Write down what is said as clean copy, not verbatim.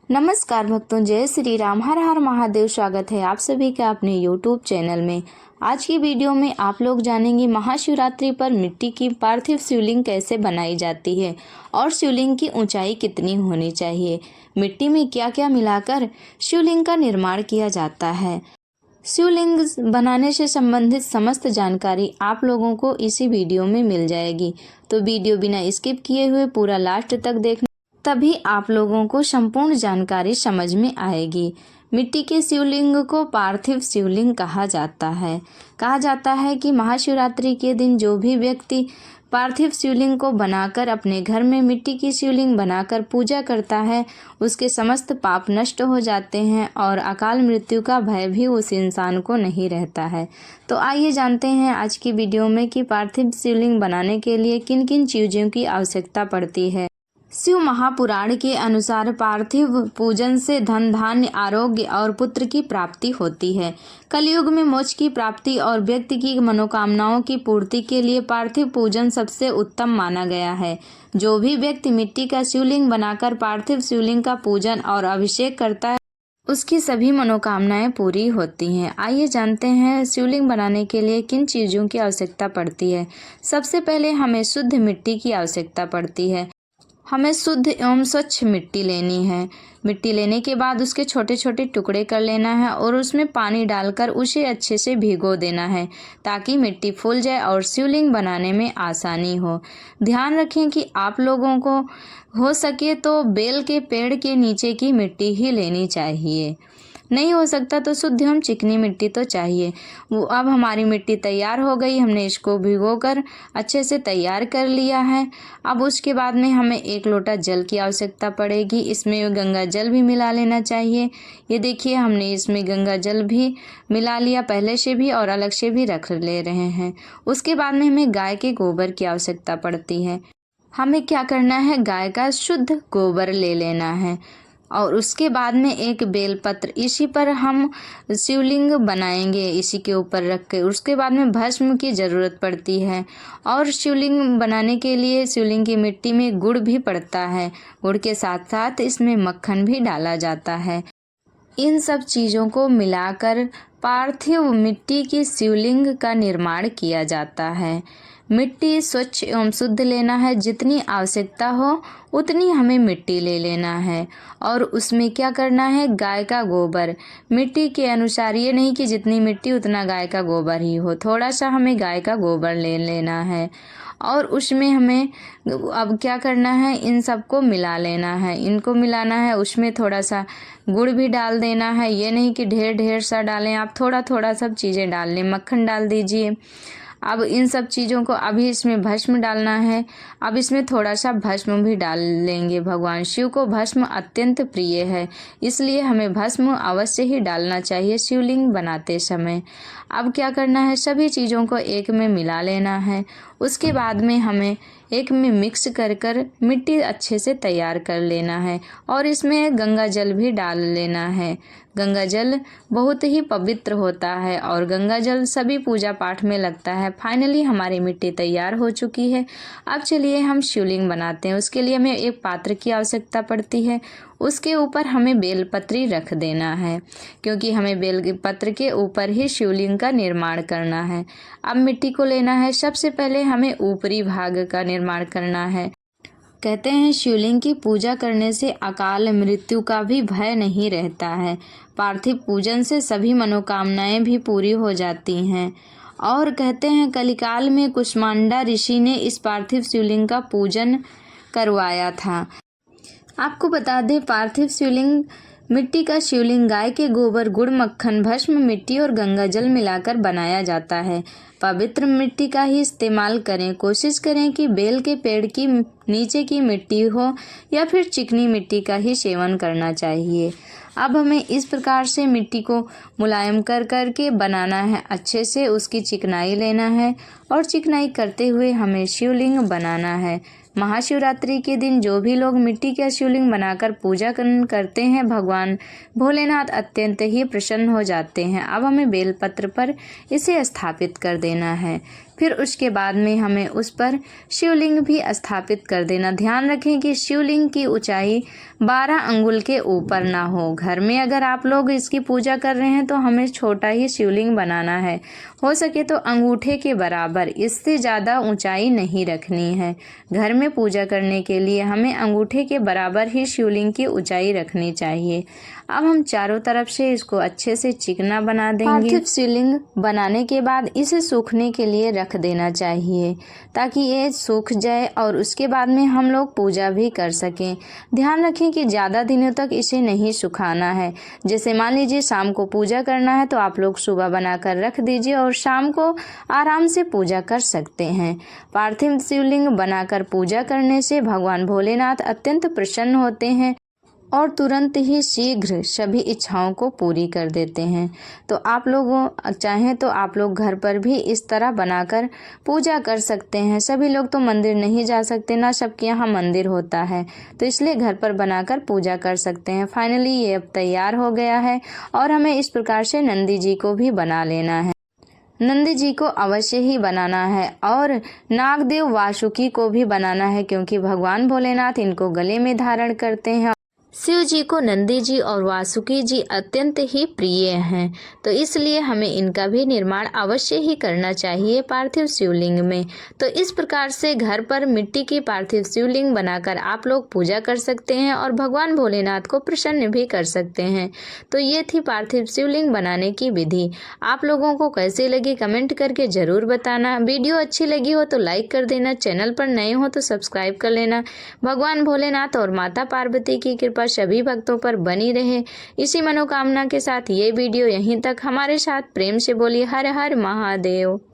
नमस्कार भक्तों, जय श्री राम। हर हर महादेव। स्वागत है आप सभी का अपने YouTube चैनल में। आज की वीडियो में आप लोग जानेंगे महाशिवरात्रि पर मिट्टी की पार्थिव शिवलिंग कैसे बनाई जाती है और शिवलिंग की ऊंचाई कितनी होनी चाहिए, मिट्टी में क्या क्या मिलाकर शिवलिंग का निर्माण किया जाता है। शिवलिंग बनाने से संबंधित समस्त जानकारी आप लोगों को इसी वीडियो में मिल जाएगी, तो वीडियो बिना स्किप किए हुए पूरा लास्ट तक देखना, तभी आप लोगों को संपूर्ण जानकारी समझ में आएगी। मिट्टी के शिवलिंग को पार्थिव शिवलिंग कहा जाता है। कहा जाता है कि महाशिवरात्रि के दिन जो भी व्यक्ति पार्थिव शिवलिंग को बनाकर अपने घर में मिट्टी की शिवलिंग बनाकर पूजा करता है, उसके समस्त पाप नष्ट हो जाते हैं और अकाल मृत्यु का भय भी उस इंसान को नहीं रहता है। तो आइए जानते हैं आज की वीडियो में कि पार्थिव शिवलिंग बनाने के लिए किन किन चीज़ों की आवश्यकता पड़ती है। शिव महापुराण के अनुसार पार्थिव पूजन से धन धान्य, आरोग्य और पुत्र की प्राप्ति होती है। कलयुग में मोक्ष की प्राप्ति और व्यक्ति की मनोकामनाओं की पूर्ति के लिए पार्थिव पूजन सबसे उत्तम माना गया है। जो भी व्यक्ति मिट्टी का शिवलिंग बनाकर पार्थिव शिवलिंग का पूजन और अभिषेक करता है, उसकी सभी मनोकामनाएं पूरी होती हैं। आइए जानते हैं शिवलिंग बनाने के लिए किन चीज़ों की आवश्यकता पड़ती है। सबसे पहले हमें शुद्ध मिट्टी की आवश्यकता पड़ती है। हमें शुद्ध एवं स्वच्छ मिट्टी लेनी है। मिट्टी लेने के बाद उसके छोटे छोटे टुकड़े कर लेना है और उसमें पानी डालकर उसे अच्छे से भिगो देना है ताकि मिट्टी फूल जाए और शिवलिंग बनाने में आसानी हो। ध्यान रखें कि आप लोगों को हो सके तो बेल के पेड़ के नीचे की मिट्टी ही लेनी चाहिए। नहीं हो सकता तो शुद्ध एवं चिकनी मिट्टी तो चाहिए। अब हमारी मिट्टी तैयार हो गई, हमने इसको भिगोकर अच्छे से तैयार कर लिया है। अब उसके बाद में हमें 1 लोटा जल की आवश्यकता पड़ेगी। इसमें गंगा जल भी मिला लेना चाहिए। ये देखिए, हमने इसमें गंगा जल भी मिला लिया पहले से भी और अलग से भी रख ले रहे हैं। उसके बाद में हमें गाय के गोबर की आवश्यकता पड़ती है। हमें क्या करना है, गाय का शुद्ध गोबर ले लेना है और उसके बाद में एक बेलपत्र, इसी पर हम शिवलिंग बनाएंगे, इसी के ऊपर रख के। उसके बाद में भस्म की ज़रूरत पड़ती है और शिवलिंग बनाने के लिए शिवलिंग की मिट्टी में गुड़ भी पड़ता है। गुड़ के साथ साथ इसमें मक्खन भी डाला जाता है। इन सब चीज़ों को मिलाकर पार्थिव मिट्टी की शिवलिंग का निर्माण किया जाता है। मिट्टी स्वच्छ एवं शुद्ध लेना है। जितनी आवश्यकता हो उतनी हमें मिट्टी ले लेना है और उसमें क्या करना है, गाय का गोबर मिट्टी के अनुसार, ये नहीं कि जितनी मिट्टी उतना गाय का गोबर ही हो, थोड़ा सा हमें गाय का गोबर ले लेना है और उसमें हमें अब क्या करना है, इन सबको मिला लेना है। इनको मिलाना है, उसमें थोड़ा सा गुड़ भी डाल देना है। ये नहीं कि ढेर ढेर सा डालें, आप थोड़ा थोड़ा सब चीज़ें डाल लें। मक्खन डाल दीजिए। अब इन सब चीज़ों को अभी इसमें भस्म डालना है। अब इसमें थोड़ा सा भस्म भी डाल लेंगे। भगवान शिव को भस्म अत्यंत प्रिय है, इसलिए हमें भस्म अवश्य ही डालना चाहिए शिवलिंग बनाते समय। अब क्या करना है, सभी चीज़ों को एक में मिला लेना है। उसके बाद में हमें एक में मिक्स कर कर मिट्टी अच्छे से तैयार कर लेना है और इसमें गंगा जल भी डाल लेना है। गंगा जल बहुत ही पवित्र होता है और गंगा जल सभी पूजा पाठ में लगता है। फाइनली हमारी मिट्टी तैयार हो चुकी है। अब चलिए हम शिवलिंग बनाते हैं। उसके लिए हमें एक पात्र की आवश्यकता पड़ती है। उसके ऊपर हमें बेलपत्री रख देना है, क्योंकि हमें बेलपत्र के ऊपर ही शिवलिंग का निर्माण करना है। अब मिट्टी को लेना है। सबसे पहले हमें ऊपरी भाग का निर्माण करना है। कहते हैं शिवलिंग की पूजा करने से अकाल मृत्यु का भी भय नहीं रहता है। पार्थिव पूजन से सभी मनोकामनाएं भी पूरी हो जाती हैं और कहते हैं कलिकाल में कुष्मांडा ऋषि ने इस पार्थिव शिवलिंग का पूजन करवाया था। आपको बता दें, पार्थिव शिवलिंग मिट्टी का शिवलिंग गाय के गोबर, गुड़, मक्खन, भस्म, मिट्टी और गंगा जल मिलाकर बनाया जाता है। पवित्र मिट्टी का ही इस्तेमाल करें। कोशिश करें कि बेल के पेड़ की नीचे की मिट्टी हो या फिर चिकनी मिट्टी का ही सेवन करना चाहिए। अब हमें इस प्रकार से मिट्टी को मुलायम कर कर के बनाना है। अच्छे से उसकी चिकनाई लेना है और चिकनाई करते हुए हमें शिवलिंग बनाना है। महाशिवरात्रि के दिन जो भी लोग मिट्टी का शिवलिंग बनाकर पूजा करते हैं, भगवान भोलेनाथ अत्यंत ही प्रसन्न हो जाते हैं। अब हमें बेलपत्र पर इसे स्थापित कर देना है। फिर उसके बाद में हमें उस पर शिवलिंग भी स्थापित कर देना। ध्यान रखें कि शिवलिंग की ऊंचाई 12 अंगुल के ऊपर ना हो। घर में अगर आप लोग इसकी पूजा कर रहे हैं तो हमें छोटा ही शिवलिंग बनाना है, हो सके तो अंगूठे के बराबर, इससे ज़्यादा ऊंचाई नहीं रखनी है। घर में पूजा करने के लिए हमें अंगूठे के बराबर ही शिवलिंग की ऊंचाई रखनी चाहिए। अब हम चारों तरफ से इसको अच्छे से चिकना बना देंगे। पार्थिव शिवलिंग बनाने के बाद इसे सूखने के लिए रख देना चाहिए ताकि ये सूख जाए और उसके बाद में हम लोग पूजा भी कर सकें। ध्यान रखें कि ज़्यादा दिनों तक इसे नहीं सुखाना है। जैसे मान लीजिए शाम को पूजा करना है तो आप लोग सुबह बनाकर रख दीजिए और शाम को आराम से पूजा कर सकते हैं। पार्थिव शिवलिंग बनाकर पूजा करने से भगवान भोलेनाथ अत्यंत प्रसन्न होते हैं और तुरंत ही शीघ्र सभी इच्छाओं को पूरी कर देते हैं। तो आप लोग चाहें तो आप लोग घर पर भी इस तरह बनाकर पूजा कर सकते हैं। सभी लोग तो मंदिर नहीं जा सकते, ना सबके यहाँ मंदिर होता है, तो इसलिए घर पर बनाकर पूजा कर सकते हैं। फाइनली ये अब तैयार हो गया है और हमें इस प्रकार से नंदी जी को भी बना लेना है। नंदी जी को अवश्य ही बनाना है और नागदेव वासुकी को भी बनाना है, क्योंकि भगवान भोलेनाथ इनको गले में धारण करते हैं। शिव जी को नंदी जी और वासुकी जी अत्यंत ही प्रिय हैं, तो इसलिए हमें इनका भी निर्माण अवश्य ही करना चाहिए पार्थिव शिवलिंग में। तो इस प्रकार से घर पर मिट्टी की पार्थिव शिवलिंग बनाकर आप लोग पूजा कर सकते हैं और भगवान भोलेनाथ को प्रसन्न भी कर सकते हैं। तो ये थी पार्थिव शिवलिंग बनाने की विधि। आप लोगों को कैसी लगी कमेंट करके ज़रूर बताना। वीडियो अच्छी लगी हो तो लाइक कर देना, चैनल पर नए हो तो सब्सक्राइब कर लेना। भगवान भोलेनाथ और माता पार्वती की कृपा सभी भक्तों पर बनी रहे, इसी मनोकामना के साथ ये वीडियो यहीं तक। हमारे साथ प्रेम से बोलिए हर हर महादेव।